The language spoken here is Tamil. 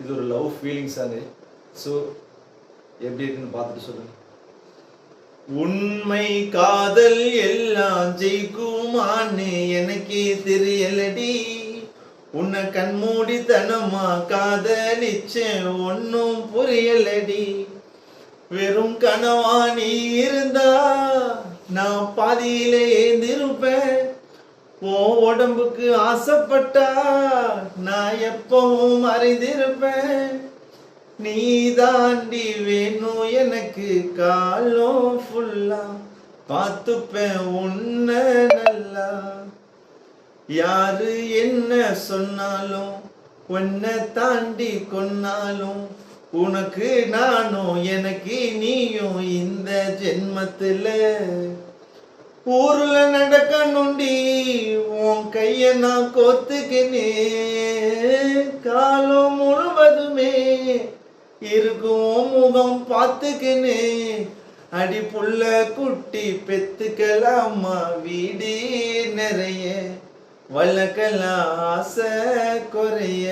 இது ஒரு லவ் ஃபீலிங் சாங். ஸோ எப்படி இருக்குன்னு பார்த்துட்டு சொல்லுங்க. உண்மை காதல் எல்லாம் ஜெயிக்குமான்னு எனக்கே தெரியலடி, உன்னை கண்மூடித்தனமா காதலிச்சேன் ஒன்னும் புரியலடி. வெறும் கனவா நீ இருந்தா நான் பாதியிலே ஏந்திருப்பேன். உன் உடம்புக்கு ஆசைப்பட்டா நான் எப்பவும் அறிந்திருப்பேன். நீ தாண்டி வேணும் எனக்கு காலம் ஃபுல்லா, பார்த்துப்பேன் உன்னை நல்லா. யாரு என்ன சொன்னாலும் உன்னை தாண்டி கொன்னாலும் உனக்கு நானும் எனக்கு நீயும் இந்த ஜென்மத்துல. ஊர்ல நடக்கணுண்டி உன் கைய நான் கோத்துக்கினே, காலம் முழுவதுமே இருக்கும் முகம் பார்த்துக்கினே. அடி புள்ள குட்டி பெத்துக்கலாமா, வீடு நிறைய வளர்க்கலாம் ஆசை குறைய.